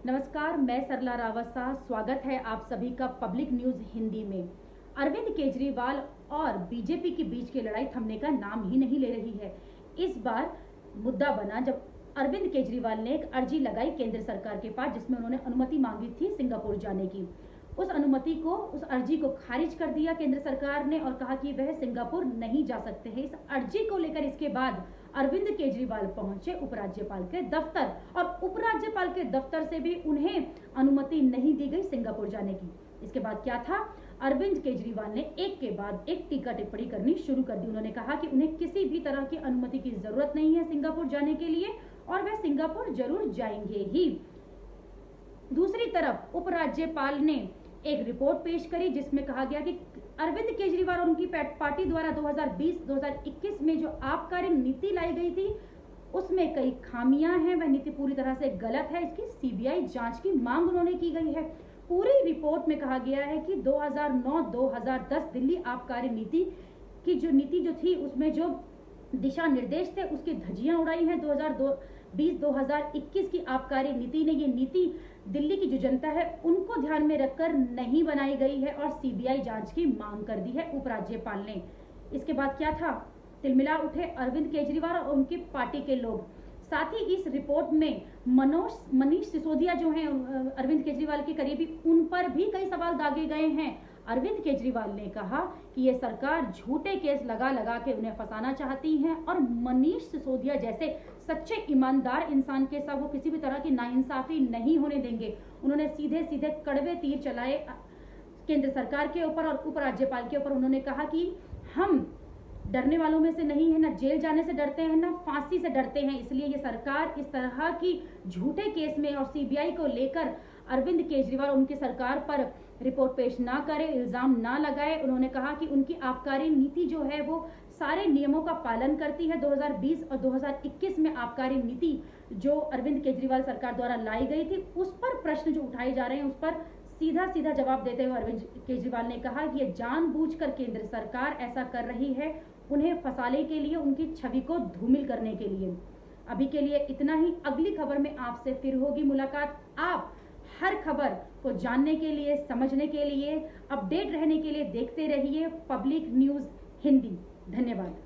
नमस्कार, मैं सरला रावत शाह। स्वागत है आप सभी का पब्लिक न्यूज हिंदी में। अरविंद केजरीवाल और बीजेपी के बीच की लड़ाई थमने का नाम ही नहीं ले रही है। इस बार मुद्दा बना जब अरविंद केजरीवाल ने एक अर्जी लगाई केंद्र सरकार के पास, जिसमें उन्होंने अनुमति मांगी थी सिंगापुर जाने की। उस अर्जी को खारिज कर दिया केंद्र सरकार ने और कहा कि वह सिंगापुर नहीं जा सकते हैं। इस अर्जी को लेकर इसके बाद अरविंद केजरीवाल पहुंचे उपराज्यपाल के दफ्तर और उपराज्यपाल के दफ्तर से भी उन्हें अनुमति नहीं दी गई सिंगापुर जाने की। इसके बाद क्या था, अरविंद केजरीवाल ने एक के बाद एक टीका टिप्पणी करनी शुरू कर दी। उन्होंने कहा कि उन्हें किसी भी तरह की अनुमति की जरूरत नहीं है सिंगापुर जाने के लिए और वह सिंगापुर जरूर जाएंगे ही। दूसरी तरफ उपराज्यपाल ने एक रिपोर्ट पेश करी जिसमें कहा गया कि अरविंद केजरीवाल और उनकी पार्टी द्वारा 2020-2021 में जो आबकारी नीति लाई गई थी उसमें कई खामियां हैं, वह नीति पूरी तरह से गलत है। इसकी सीबीआई जांच की मांग उन्होंने की गई है। पूरी रिपोर्ट में कहा गया है कि 2009-2010 दिल्ली आबकारी नीति जो थी उसमें जो दिशा निर्देश थे उसकी धज्जियां उड़ाई हैं। 2020-2021 की आबकारी नीति ने ये नीति दिल्ली की जो जनता है उनको ध्यान में रखकर नहीं बनाई गई है और सीबीआई जांच की मांग कर दी है उपराज्यपाल ने। इसके बाद क्या था, तिलमिला उठे अरविंद केजरीवाल और उनकी पार्टी के लोग। साथ ही इस रिपोर्ट में मनीष सिसोदिया जो हैं अरविंद केजरीवाल के करीबी, उन पर भी कई सवाल दागे गए हैं। अरविंद केजरीवाल ने कहा कि ये सरकार झूठे केस लगा लगा के उन्हें फंसाना चाहती है और मनीष सिसोदिया जैसे सच्चे ईमानदार इंसान के साथ वो किसी भी तरह की नाइंसाफी नहीं होने देंगे। उन्होंने सीधे सीधे कड़वे तीर चलाए केंद्र सरकार के ऊपर और उपराज्यपाल के ऊपर। उन्होंने कहा कि हम डरने वालों में से नहीं है, ना जेल जाने से डरते हैं ना फांसी से डरते हैं, इसलिए ये सरकार इस तरह की झूठे केस में और सीबीआई को लेकर अरविंद केजरीवाल और उनकी सरकार पर रिपोर्ट पेश ना करे, इल्जाम ना लगाए। उन्होंने कहा कि उनकी आबकारी नीति जो है वो सारे नियमों का पालन करती है। 2020 और 2021 में आबकारी नीति जो अरविंद केजरीवाल सरकार द्वारा लाई गई थी उस पर प्रश्न जो उठाए जा रहे हैं उस पर सीधा सीधा जवाब देते हुए अरविंद केजरीवाल ने कहा कि ये जानबूझकर केंद्र सरकार ऐसा कर रही है, उन्हें फंसाने के लिए, उनकी छवि को धूमिल करने के लिए। अभी के लिए इतना ही। अगली खबर में आपसे फिर होगी मुलाकात। आप हर खबर को जानने के लिए, समझने के लिए, अपडेट रहने के लिए देखते रहिए पब्लिक न्यूज हिंदी। धन्यवाद।